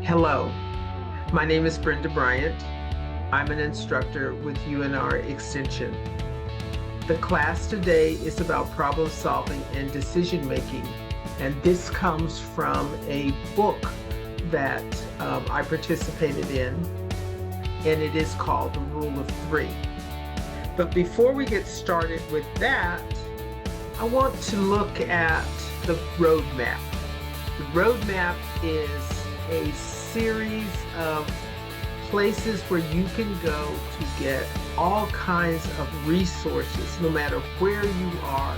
Hello, my name is Brenda Bryant. I'm an instructor with UNR Extension. The class today is about problem solving and decision making, and this comes from a book that I participated in, and it is called The Rule of Three. But before we get started with that, I want to look at the roadmap. The roadmap is a series of places where you can go to get all kinds of resources, no matter where you are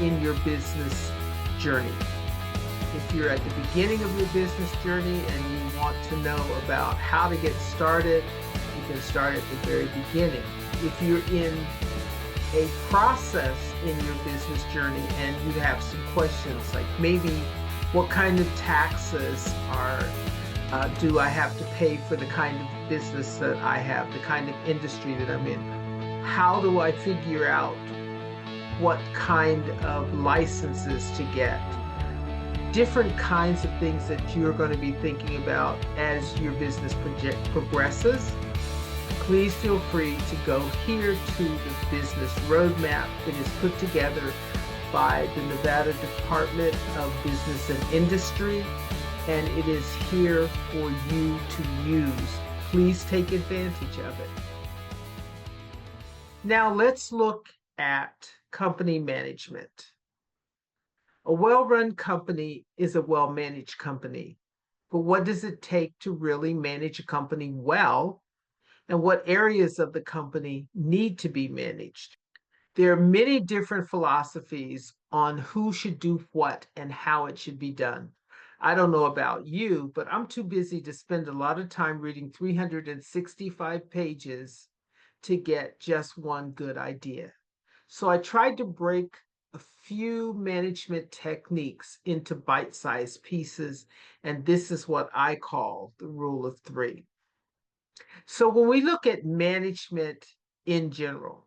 in your business journey. If you're at the beginning of your business journey and you want to know about how to get started, you can start at the very beginning. If you're in a process in your business journey and you have some questions, like maybe what kind of taxes do I have to pay for the kind of business that I have, the kind of industry that I'm in? How do I figure out what kind of licenses to get? Different kinds of things that you're going to be thinking about as your business project progresses. Please feel free to go here to the business roadmap that is put together by the Nevada Department of Business and Industry, and it is here for you to use. Please take advantage of it. Now let's look at company management. A well-run company is a well-managed company, but what does it take to really manage a company well, and what areas of the company need to be managed? There are many different philosophies on who should do what and how it should be done. I don't know about you, but I'm too busy to spend a lot of time reading 365 pages to get just one good idea. So I tried to break a few management techniques into bite-sized pieces, and this is what I call the rule of three. So when we look at management in general,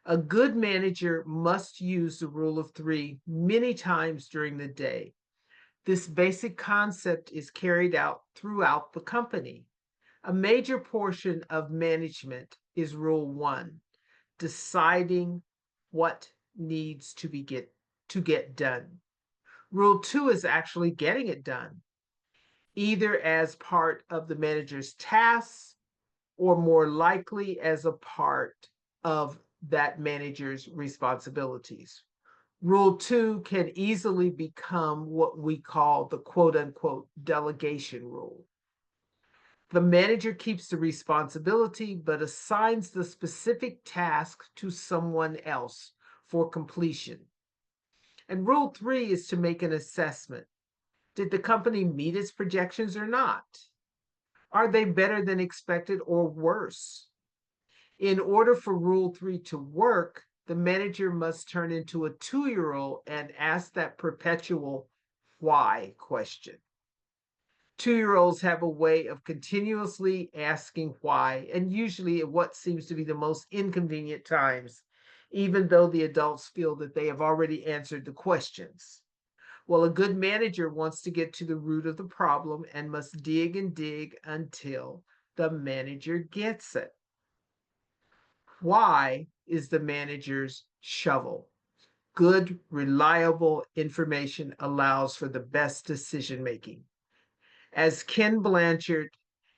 a good manager must use the rule of three many times during the day. This basic concept is carried out throughout the company. A major portion of management is rule one, deciding what needs to get done. Rule two is actually getting it done, either as part of the manager's tasks or more likely as a part of that manager's responsibilities. Rule two can easily become what we call the quote unquote delegation rule. The manager keeps the responsibility but assigns the specific task to someone else for completion. And rule three is to make an assessment. Did the company meet its projections or not? Are they better than expected or worse? In order for rule three to work, the manager must turn into a 2-year-old and ask that perpetual why question. 2-year-olds have a way of continuously asking why, and usually at what seems to be the most inconvenient times, even though the adults feel that they have already answered the questions. Well, a good manager wants to get to the root of the problem and must dig and dig until the manager gets it. Why is the manager's shovel? Good, reliable information allows for the best decision making. As Ken Blanchard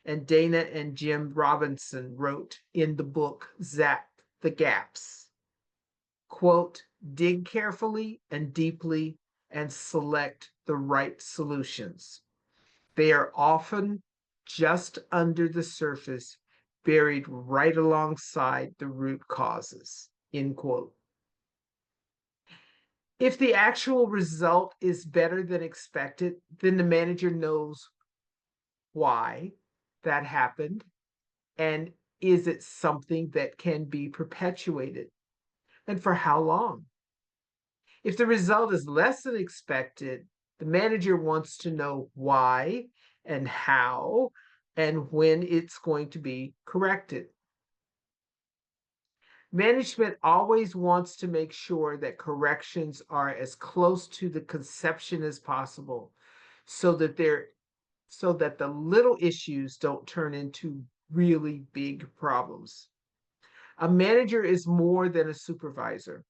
and Dana and Jim Robinson wrote in the book Zap the Gaps, quote, dig carefully and deeply and select the right solutions. They are often just under the surface, buried right alongside the root causes, end quote. If the actual result is better than expected, then the manager knows why that happened, and is it something that can be perpetuated, and for how long? If the result is less than expected, the manager wants to know why and how and when it's going to be corrected. Management always wants to make sure that corrections are as close to the conception as possible so that there so that the little issues don't turn into really big problems. A manager is more than a supervisor.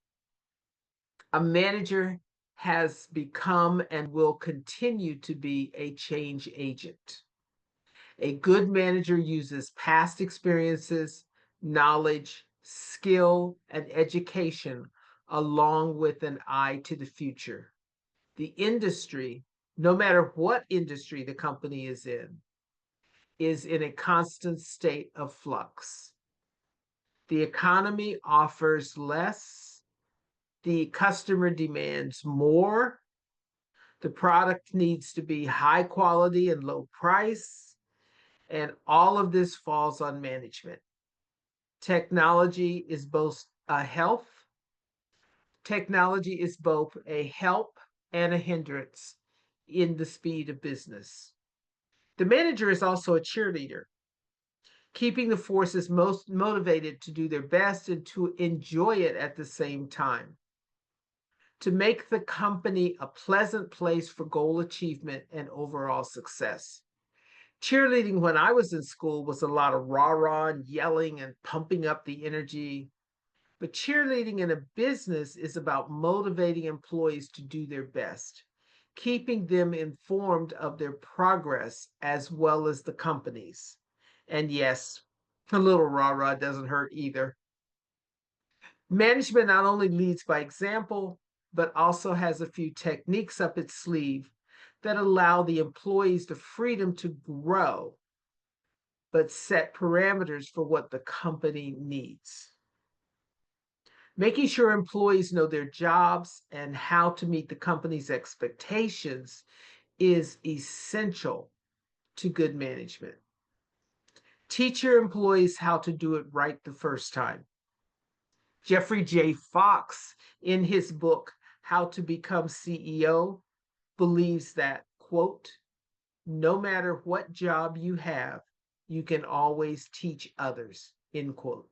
A manager has become and will continue to be a change agent. A good manager uses past experiences, knowledge, skill, and education along with an eye to the future. The industry, no matter what industry the company is in a constant state of flux. The economy offers less, the customer demands more, the product needs to be high quality and low price, and all of this falls on management. Technology is both a health, technology is both a help and a hindrance in the speed of business. The manager is also a cheerleader, keeping the forces most motivated to do their best and to enjoy it at the same time, to make the company a pleasant place for goal achievement and overall success. Cheerleading when I was in school was a lot of rah rah and yelling and pumping up the energy. But cheerleading in a business is about motivating employees to do their best, keeping them informed of their progress as well as the company's. And yes, a little rah rah doesn't hurt either. Management not only leads by example, but also has a few techniques up its sleeve that allow the employees the freedom to grow, but set parameters for what the company needs. Making sure employees know their jobs and how to meet the company's expectations is essential to good management. Teach your employees how to do it right the first time. Jeffrey J. Fox, in his book, How to Become CEO, believes that, quote, no matter what job you have, you can always teach others, end quote.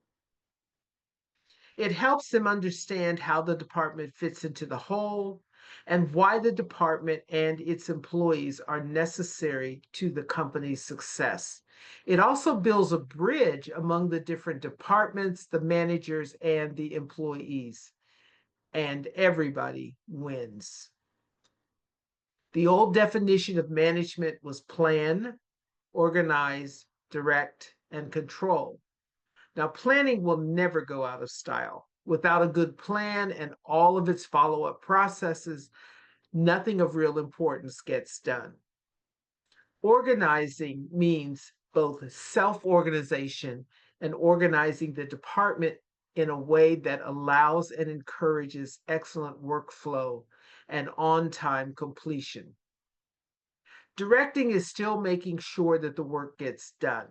It helps them understand how the department fits into the whole and why the department and its employees are necessary to the company's success. It also builds a bridge among the different departments, the managers, and the employees, and everybody wins. The old definition of management was plan, organize, direct, and control. Now, planning will never go out of style. Without a good plan and all of its follow up processes, nothing of real importance gets done. Organizing means both self organization and organizing the department in a way that allows and encourages excellent workflow and on time completion. Directing is still making sure that the work gets done.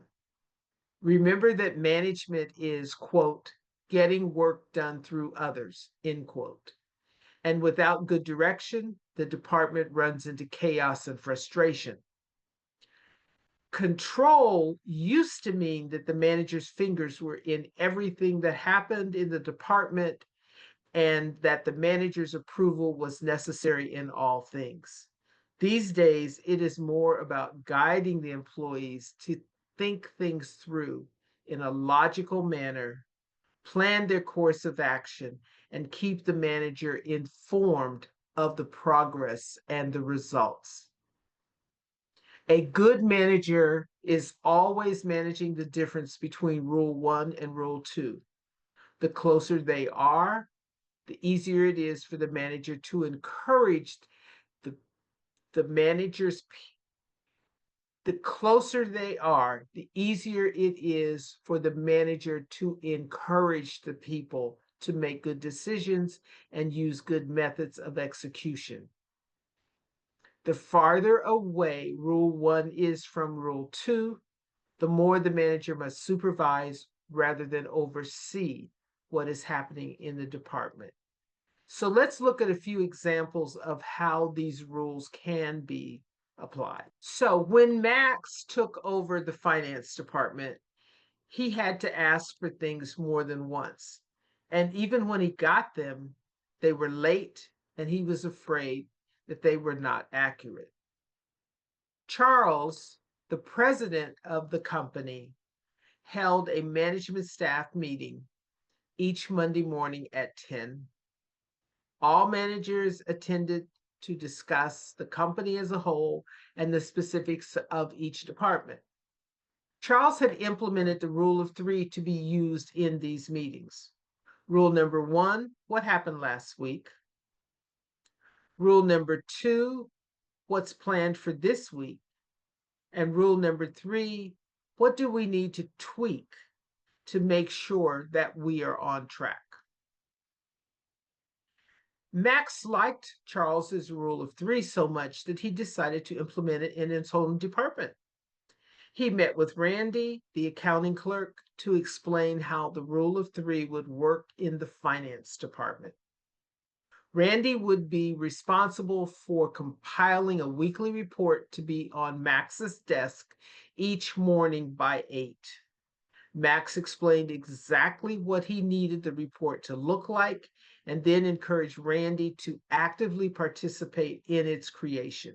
Remember that management is, quote, getting work done through others, end quote. And without good direction, the department runs into chaos and frustration. Control used to mean that the manager's fingers were in everything that happened in the department and that the manager's approval was necessary in all things. These days, it is more about guiding the employees to think things through in a logical manner, plan their course of action, and keep the manager informed of the progress and the results. A good manager is always managing the difference between Rule 1 and Rule 2. The closer they are, the easier it is for the manager to encourage the manager's. The closer they are, the easier it is for the manager to encourage the people to make good decisions and use good methods of execution. The farther away Rule 1 is from Rule 2, the more the manager must supervise rather than oversee what is happening in the department. So let's look at a few examples of how these rules can be applied. So when Max took over the finance department, he had to ask for things more than once. And even when he got them, they were late and he was afraid that they were not accurate. Charles, the president of the company, held a management staff meeting each Monday morning at 10. All managers attended to discuss the company as a whole and the specifics of each department. Charles had implemented the rule of three to be used in these meetings. Rule number one, what happened last week? Rule number two, what's planned for this week? And rule number three, what do we need to tweak to make sure that we are on track? Max liked Charles's rule of three so much that he decided to implement it in his own department. He met with Randy, the accounting clerk, to explain how the rule of three would work in the finance department. Randy would be responsible for compiling a weekly report to be on Max's desk each morning by 8. Max explained exactly what he needed the report to look like and then encouraged Randy to actively participate in its creation.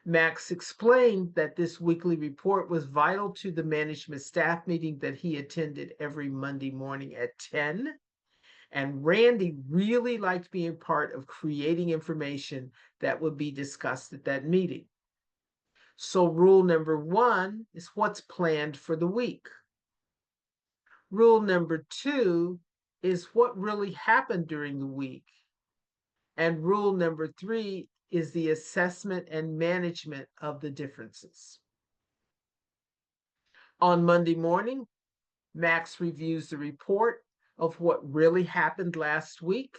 Max explained that this weekly report was vital to the management staff meeting that he attended every Monday morning at 10. And Randy really liked being part of creating information that would be discussed at that meeting. So, rule number one is what's planned for the week. Rule number two is what really happened during the week. And rule number three is the assessment and management of the differences. On Monday morning, Max reviews the report of what really happened last week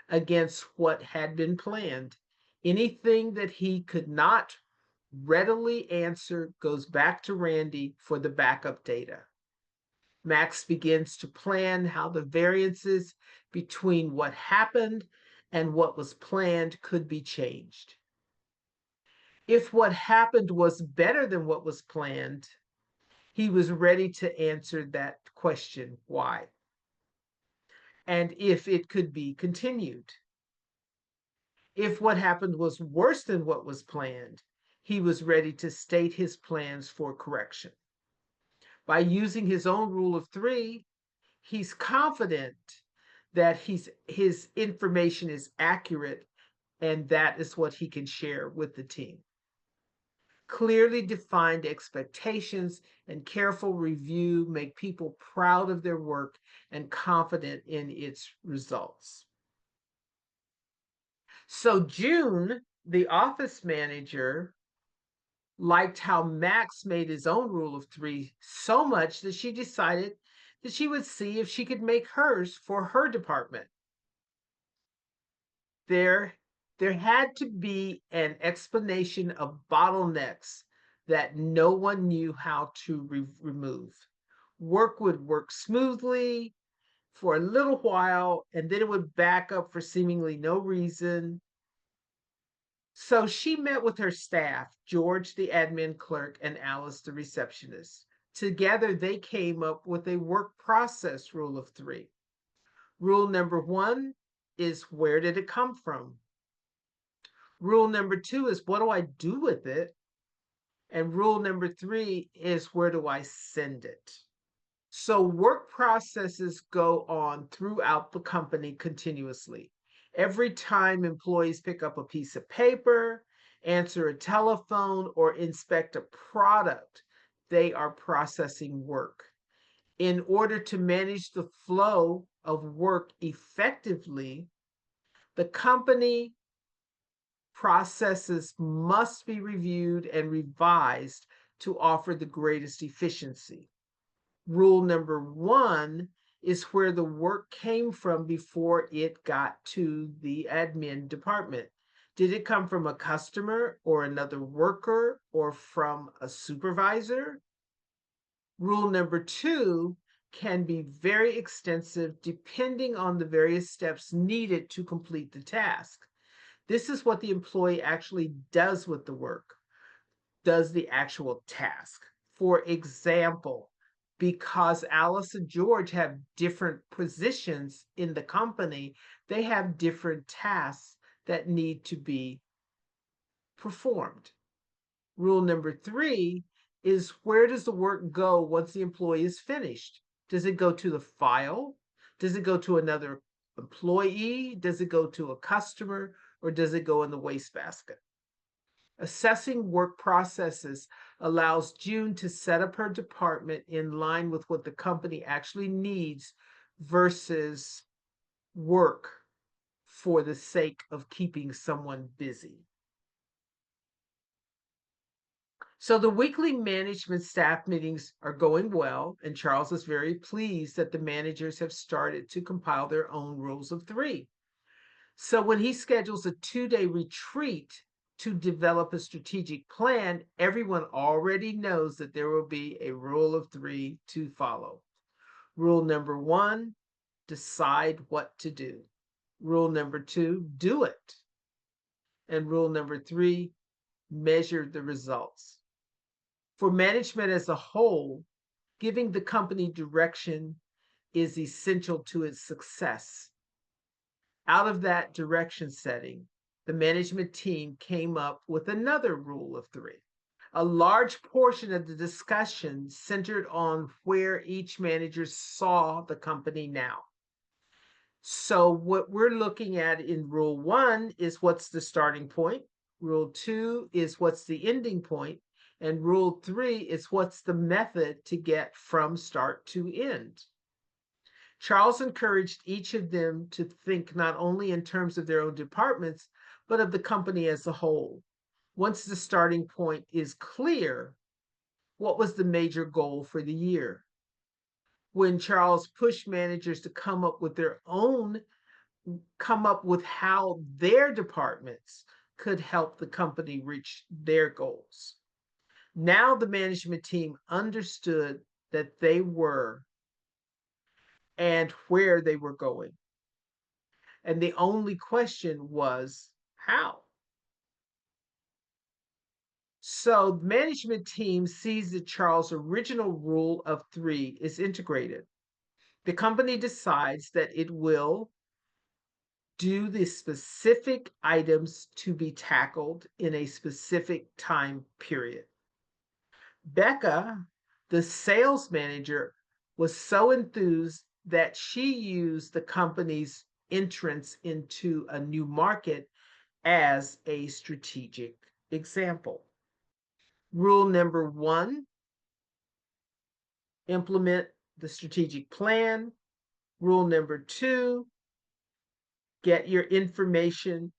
against what had been planned. Anything that he could not readily answer goes back to Randy for the backup data. Max begins to plan how the variances between what happened and what was planned could be changed. If what happened was better than what was planned, he was ready to answer that question, why? And if it could be continued. If what happened was worse than what was planned, he was ready to state his plans for correction. By using his own rule of three, he's confident that his information is accurate, and that is what he can share with the team. Clearly defined expectations and careful review make people proud of their work and confident in its results. So June, the office manager, liked how Max made his own rule of three so much that she decided that she would see if she could make hers for her department. There had to be an explanation of bottlenecks that no one knew how to remove. Work would work smoothly for a little while, and then it would back up for seemingly no reason. So she met with her staff, George, the admin clerk, and Alice, the receptionist. Together, they came up with a work process rule of three. Rule number one is, where did it come from? Rule number two is, what do I do with it? And rule number three is, where do I send it? So work processes go on throughout the company continuously. Every time employees pick up a piece of paper, answer a telephone, or inspect a product, they are processing work. In order to manage the flow of work effectively, the company processes must be reviewed and revised to offer the greatest efficiency. Rule number one is where the work came from before it got to the admin department. Did it come from a customer or another worker or from a supervisor? Rule number two can be very extensive depending on the various steps needed to complete the task. This is what the employee actually does with the work, does the actual task. For example, because Alice and George have different positions in the company, they have different tasks that need to be performed. Rule number 3 is, where does the work go once the employee is finished? Does it go to the file? Does it go to another employee? Does it go to a customer? Or does it go in the wastebasket? Assessing work processes allows June to set up her department in line with what the company actually needs versus work for the sake of keeping someone busy. So the weekly management staff meetings are going well, and Charles is very pleased that the managers have started to compile their own rules of 3. So when he schedules a 2-day retreat to develop a strategic plan, everyone already knows that there will be a rule of 3 to follow. Rule number 1, decide what to do. Rule number 2, do it. And rule number 3, measure the results. For management as a whole, giving the company direction is essential to its success. Out of that direction setting, the management team came up with another rule of 3. A large portion of the discussion centered on where each manager saw the company now. So what we're looking at in rule 1 is, what's the starting point? Rule 2 is, what's the ending point? And rule 3 is, what's the method to get from start to end? Charles encouraged each of them to think not only in terms of their own departments, but of the company as a whole. Once the starting point is clear, what was the major goal for the year? When Charles pushed managers to come up with how their departments could help the company reach their goals. Now the management team understood that they were and where they were going. And the only question was, how? So the management team sees that Charles' original rule of 3 is integrated. The company decides that it will do the specific items to be tackled in a specific time period. Becca, the sales manager, was so enthused that she used the company's entrance into a new market as a strategic example. Rule number 1, implement the strategic plan. Rule number 2, get your information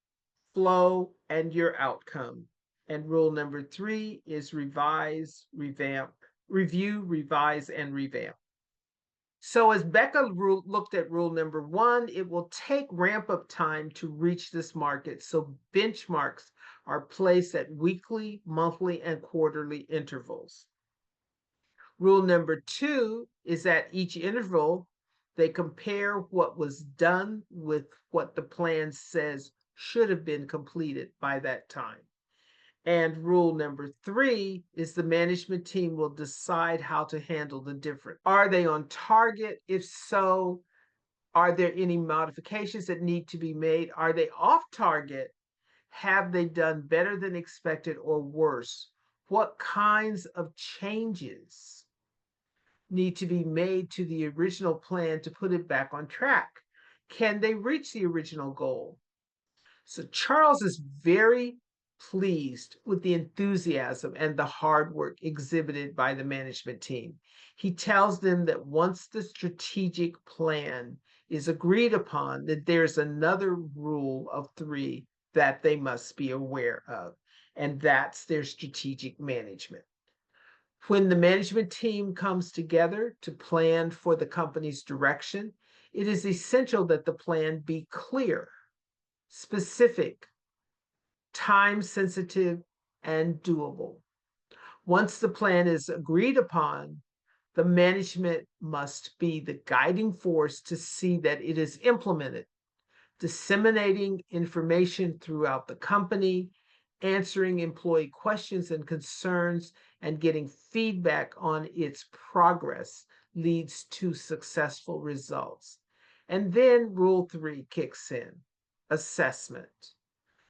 flow and your outcome. And rule number 3 is revise, revamp, review, revise, and revamp. So as Becca looked at rule number 1, it will take ramp-up time to reach this market. So benchmarks are placed at weekly, monthly, and quarterly intervals. Rule number 2 is at each interval, they compare what was done with what the plan says should have been completed by that time. And rule number 3 is, the management team will decide how to handle the difference. Are they on target? If so, are there any modifications that need to be made? Are they off target? Have they done better than expected or worse? What kinds of changes need to be made to the original plan to put it back on track? Can they reach the original goal? So Charles is very pleased with the enthusiasm and the hard work exhibited by the management team. He tells them that once the strategic plan is agreed upon, that there's another rule of 3 that they must be aware of, and that's their strategic management. When the management team comes together to plan for the company's direction, it is essential that the plan be clear, specific, time-sensitive, and doable. Once the plan is agreed upon, the management must be the guiding force to see that it is implemented, disseminating information throughout the company, answering employee questions and concerns, and getting feedback on its progress leads to successful results. And then rule 3 kicks in, assessment.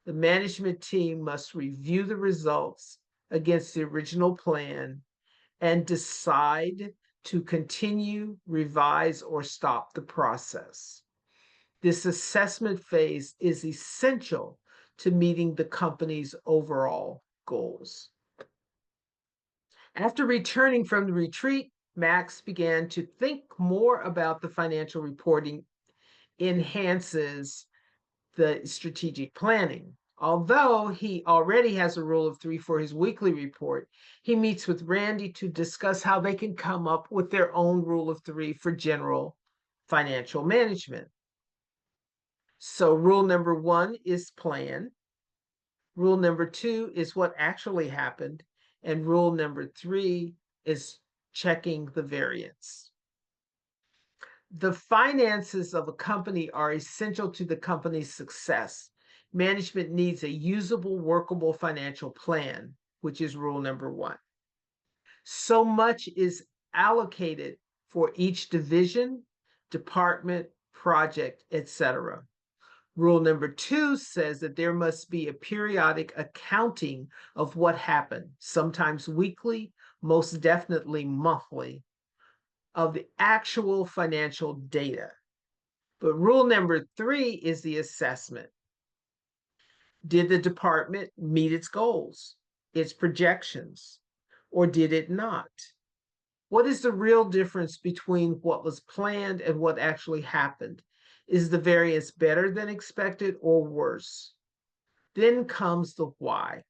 The management team must review the results, against the original plan and decide to continue, revise, or stop the process. This assessment phase is essential to meeting the company's overall goals. After returning from the retreat, Max began to think more about the financial reporting enhances the strategic planning. Although he already has a rule of three for his weekly report, he meets with Randy to discuss how they can come up with their own rule of three for general financial management. So, rule number one is plan. Rule number two is what actually happened. And rule number three is checking the variance. The finances of a company are essential to the company's success. Management needs a usable, workable financial plan, which is rule number one. So much is allocated for each division, department, project, etc. Rule number two says that there must be a periodic accounting of what happened, sometimes weekly, most definitely monthly, of the actual financial data. But rule number three is the assessment. Did the department meet its goals, its projections, or did it not? What is the real difference between what was planned and what actually happened? Is the variance better than expected or worse? Then comes the why.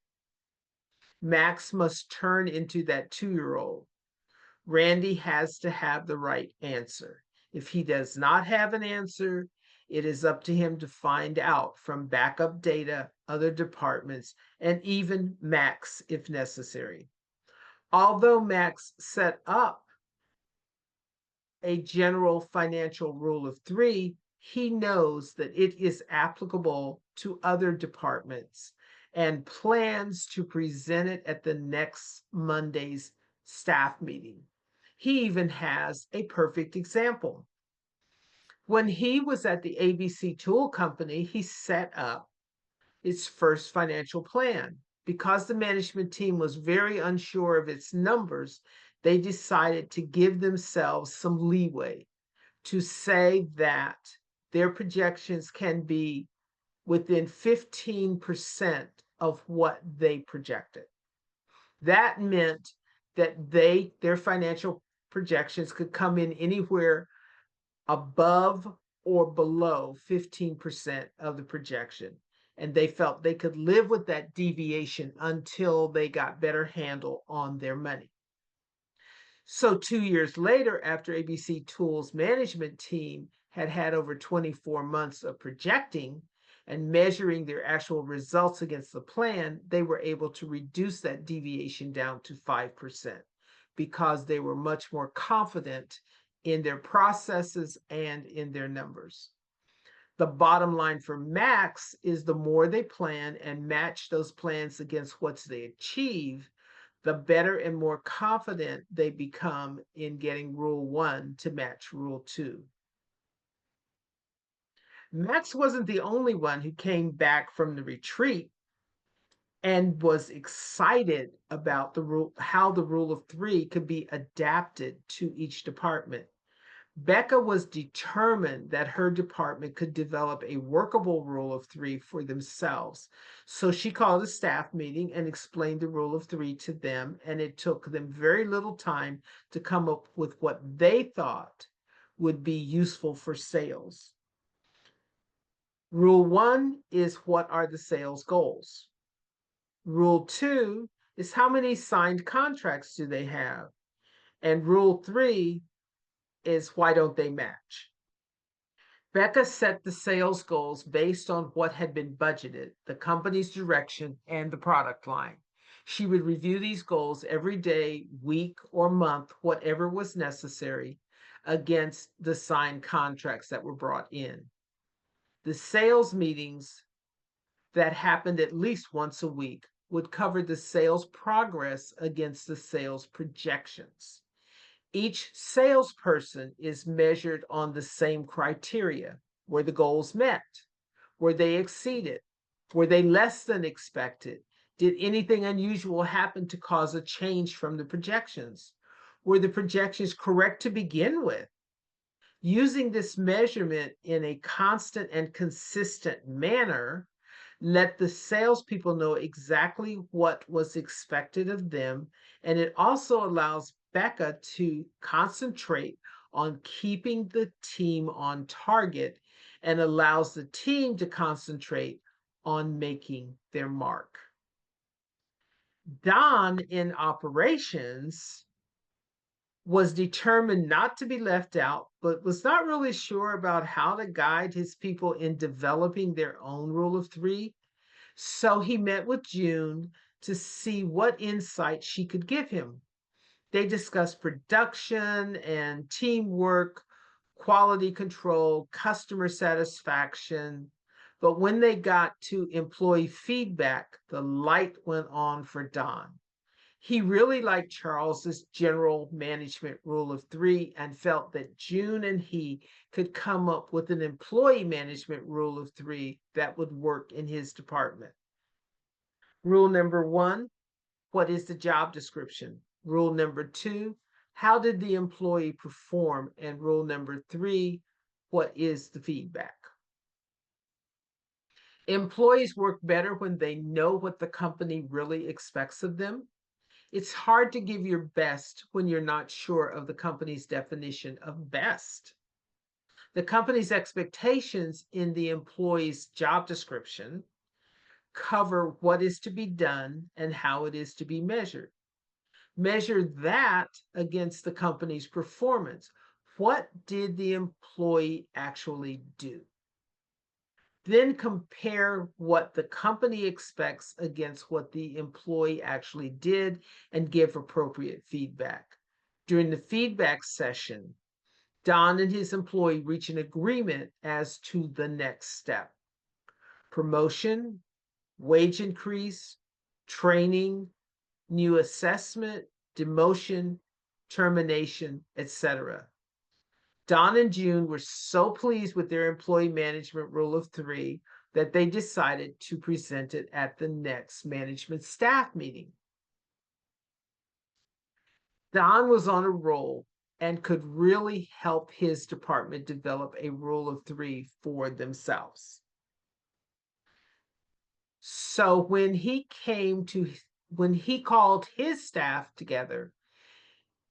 Max must turn into that 2-year-old. Randy has to have the right answer. If he does not have an answer, it is up to him to find out from backup data, other departments, and even Max if necessary. Although Max set up a general financial rule of three, he knows that it is applicable to other departments and plans to present it at the next Monday's staff meeting. He even has a perfect example. When he was at the ABC Tool Company, he set up its first financial plan. Because the management team was very unsure of its numbers, they decided to give themselves some leeway to say that their projections can be within 15% of what they projected. That meant that their financial projections could come in anywhere above or below 15% of the projection. And they felt they could live with that deviation until they got better handle on their money. So 2 years later, after ABC Tools management team had had over 24 months of projecting and measuring their actual results against the plan, they were able to reduce that deviation down to 5% because they were much more confident in their processes and in their numbers. The bottom line for Max is the more they plan and match those plans against what they achieve, the better and more confident they become in getting rule one to match rule two. Max wasn't the only one who came back from the retreat and was excited about the rule, how the rule of three could be adapted to each department. Becca was determined that her department could develop a workable rule of three for themselves. So she called a staff meeting and explained the rule of three to them, and it took them very little time to come up with what they thought would be useful for sales. Rule one is what are the sales goals? Rule two is how many signed contracts do they have? And rule three is why don't they match? Becca set the sales goals based on what had been budgeted, the company's direction, and the product line. She would review these goals every day, week, or month, whatever was necessary, against the signed contracts that were brought in. The sales meetings that happened at least once a week would cover the sales progress against the sales projections. Each salesperson is measured on the same criteria. Were the goals met? Were they exceeded? Were they less than expected? Did anything unusual happen to cause a change from the projections? Were the projections correct to begin with? Using this measurement in a constant and consistent manner, let the salespeople know exactly what was expected of them, and it also allows Becca to concentrate on keeping the team on target and allows the team to concentrate on making their mark. Don in operations was determined not to be left out, but was not really sure about how to guide his people in developing their own rule of three. So he met with June to see what insight she could give him. They discussed production and teamwork, quality control, customer satisfaction. But when they got to employee feedback, the light went on for Don. He really liked Charles's general management rule of three and felt that June and he could come up with an employee management rule of three that would work in his department. Rule number one, what is the job description? Rule number two, how did the employee perform? And rule number three, what is the feedback? Employees work better when they know what the company really expects of them. It's hard to give your best when you're not sure of the company's definition of best. The company's expectations in the employee's job description cover what is to be done and how it is to be measured. Measure that against the company's performance. What did the employee actually do? Then compare what the company expects against what the employee actually did and give appropriate feedback. During the feedback session, Don and his employee reach an agreement as to the next step: promotion, wage increase, training, new assessment, demotion, termination, etc. Don and June were so pleased with their employee management rule of three that they decided to present it at the next management staff meeting. Don was on a roll and could really help his department develop a rule of three for themselves. So when he called his staff together,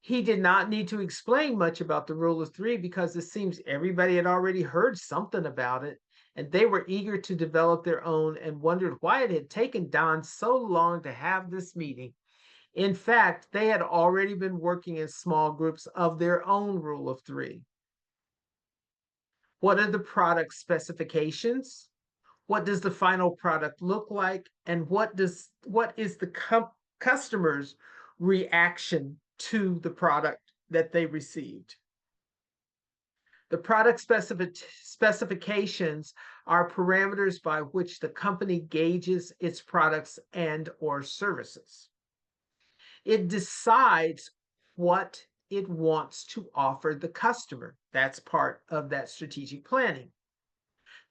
he did not need to explain much about the rule of three because it seems everybody had already heard something about it, and they were eager to develop their own and wondered why it had taken Don so long to have this meeting. In fact, they had already been working in small groups of their own rule of three. What are the product specifications? What does the final product look like? And what is the customer's reaction to the product that they received? The product specifications are parameters by which the company gauges its products and or services. It decides what it wants to offer the customer. That's part of that strategic planning.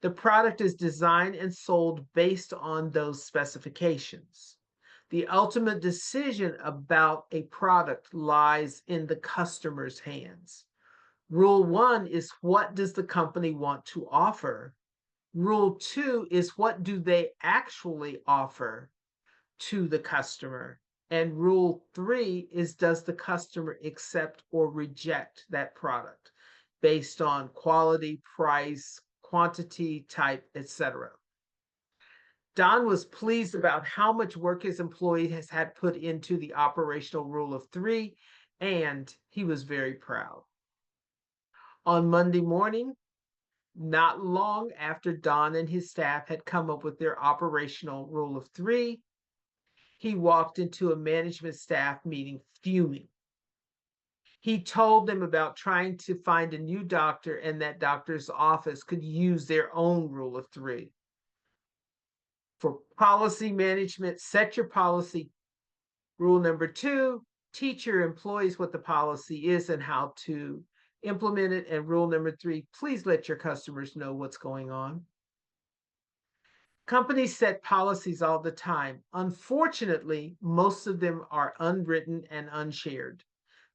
The product is designed and sold based on those specifications. The ultimate decision about a product lies in the customer's hands. Rule one is, what does the company want to offer? Rule two is, what do they actually offer to the customer? And rule three is, does the customer accept or reject that product based on quality, price, quantity, type, etc. Don was pleased about how much work his employee has had put into the operational rule of three, and he was very proud. On Monday morning, not long after Don and his staff had come up with their operational rule of three, he walked into a management staff meeting fuming. He told them about trying to find a new doctor and that doctor's office could use their own rule of three. For policy management, set your policy. Rule number two, teach your employees what the policy is and how to implement it. And rule number three, please let your customers know what's going on. Companies set policies all the time. Unfortunately, most of them are unwritten and unshared.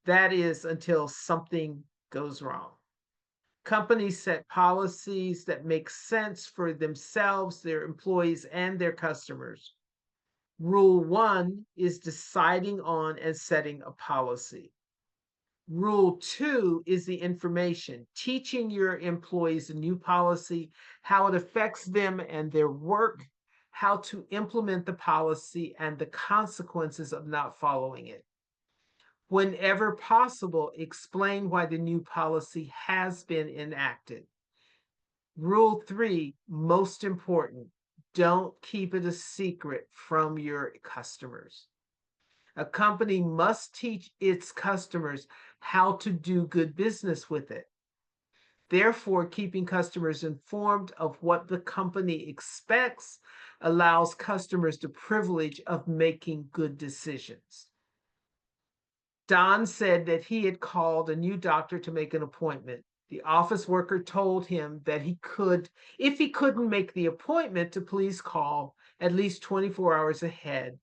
That is until something goes wrong. Companies set policies that make sense for themselves, their employees, and their customers. Rule one is deciding on and setting a policy. Rule two is the information, teaching your employees a new policy, how it affects them and their work, how to implement the policy, and the consequences of not following it. Whenever possible, explain why the new policy has been enacted. Rule three, most important, don't keep it a secret from your customers. A company must teach its customers how to do good business with it. Therefore, keeping customers informed of what the company expects allows customers the privilege of making good decisions. Don said that he had called a new doctor to make an appointment. The office worker told him that if he couldn't make the appointment, to please call at least 24 hours ahead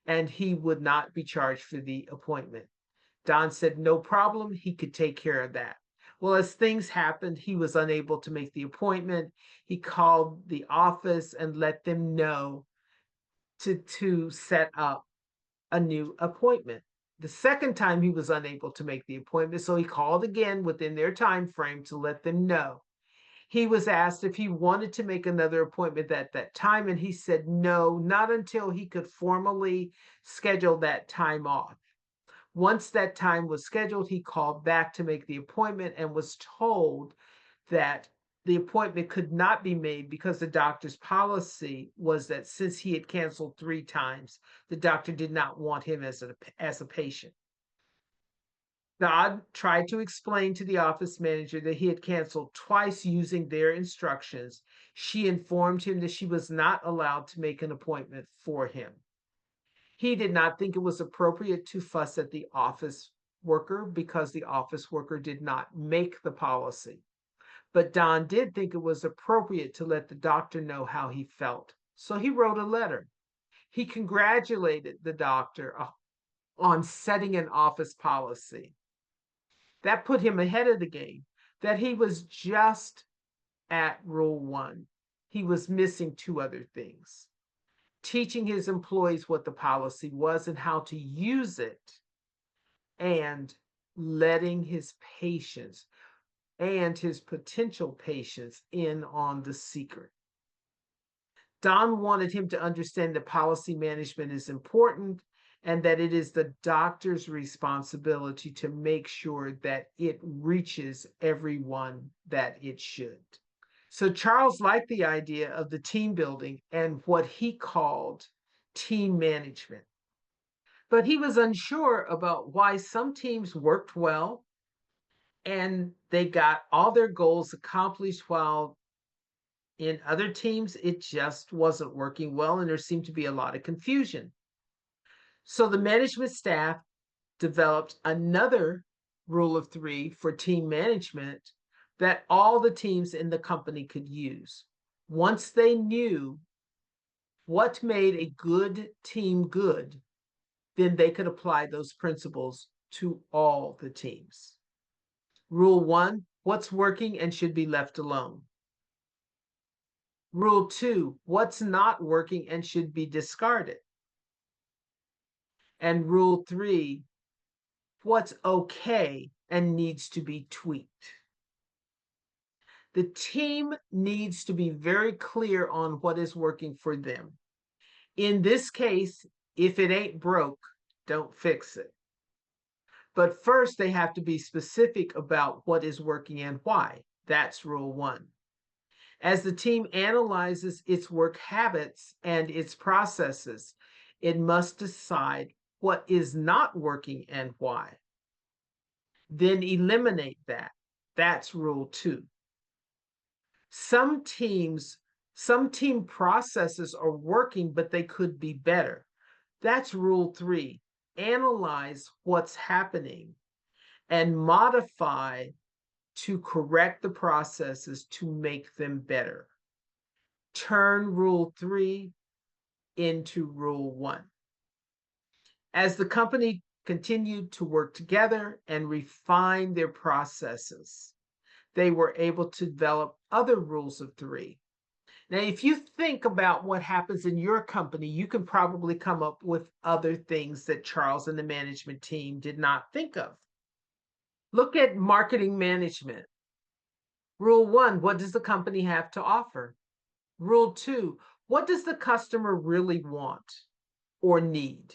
and he would not be charged for the appointment. Don said no problem, he could take care of that. Well, as things happened, he was unable to make the appointment. He called the office and let them know to set up a new appointment. The second time he was unable to make the appointment, so he called again within their time frame to let them know. He was asked if he wanted to make another appointment at that time, and he said no, not until he could formally schedule that time off. Once that time was scheduled, he called back to make the appointment and was told that the appointment could not be made because the doctor's policy was that since he had canceled 3 times, the doctor did not want him as a patient. Dodd tried to explain to the office manager that he had canceled twice using their instructions. She informed him that she was not allowed to make an appointment for him. He did not think it was appropriate to fuss at the office worker because the office worker did not make the policy. But Don did think it was appropriate to let the doctor know how he felt. So he wrote a letter. He congratulated the doctor on setting an office policy. That put him ahead of the game, that he was just at rule one. He was missing 2 other things: teaching his employees what the policy was and how to use it, and letting his patients and his potential patients in on the secret. Don wanted him to understand that policy management is important and that it is the doctor's responsibility to make sure that it reaches everyone that it should. So Charles liked the idea of the team building and what he called team management. But he was unsure about why some teams worked well and they got all their goals accomplished, while in other teams it just wasn't working well and there seemed to be a lot of confusion. So the management staff developed another rule of 3 for team management that all the teams in the company could use. Once they knew what made a good team good, then they could apply those principles to all the teams. Rule 1, what's working and should be left alone. Rule 2, what's not working and should be discarded. And rule 3, what's okay and needs to be tweaked. The team needs to be very clear on what is working for them. In this case, if it ain't broke, don't fix it. But first, they have to be specific about what is working and why. That's rule 1. As the team analyzes its work habits and its processes, it must decide what is not working and why. Then eliminate that. That's rule 2. Some team processes are working, but they could be better. That's rule 3. Analyze what's happening and modify to correct the processes to make them better. turn Rule 3 into Rule 1. As the company continued to work together and refine their processes, they were able to develop other rules of 3. Now, if you think about what happens in your company, you can probably come up with other things that Charles and the management team did not think of. Look at marketing management. Rule 1, what does the company have to offer? Rule 2, what does the customer really want or need?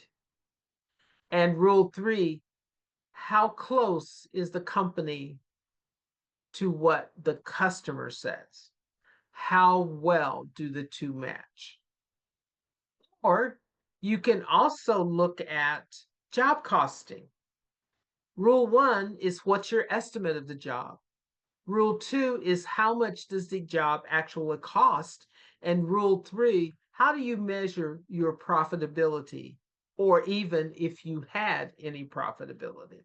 And Rule 3, how close is the company to what the customer says? How well do the two match? Or you can also look at job costing. Rule 1 is what's your estimate of the job? Rule 2 is how much does the job actually cost? And Rule 3, how do you measure your profitability, or even if you had any profitability?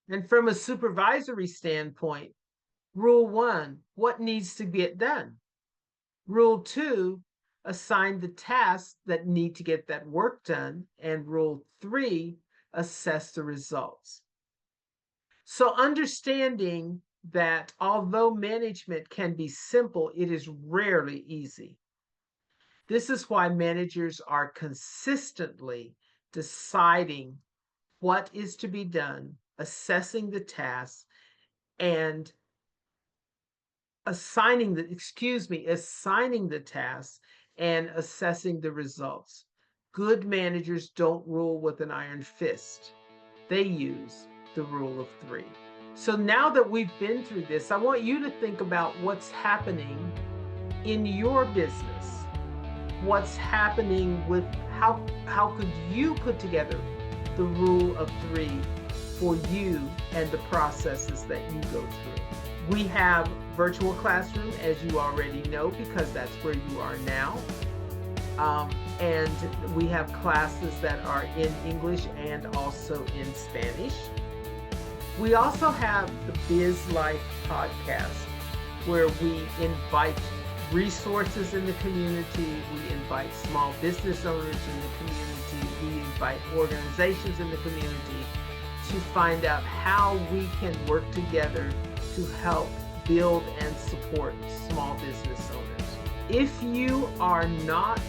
And from a supervisory standpoint, Rule 1, what needs to get done? Rule 2, assign the tasks that need to get that work done. And Rule 3, assess the results. So understanding that although management can be simple, it is rarely easy. This is why managers are consistently deciding what is to be done, assessing the tasks, and assigning the tasks and assessing the results. Good managers don't rule with an iron fist. They use the rule of 3. So now that we've been through this, I want you to think about what's happening in your business. What's happening with how could you put together the rule of 3 for you and the processes that you go through. We have virtual classroom, as you already know, because that's where you are now. And we have classes that are in English and also in Spanish. We also have the Biz Life podcast, where we invite resources in the community, we invite small business owners in the community, we invite organizations in the community to find out how we can work together to help build and support small business owners. If you are not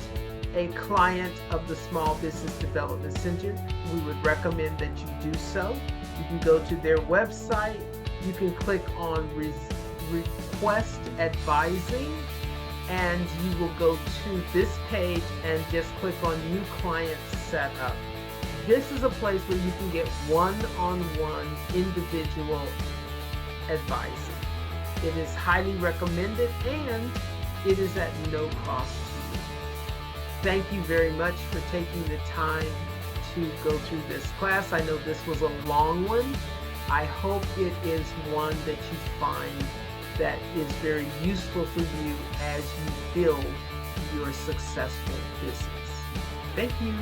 a client of the Small Business Development Center, we would recommend that you do so. You can go to their website, you can click on Request Advising, and you will go to this page and just click on New Client Setup. This is a place where you can get one-on-one individual advising. It is highly recommended and it is at no cost to you. Thank you very much for taking the time to go through this class. I know this was a long one. I hope it is one that you find that is very useful for you as you build your successful business. Thank you.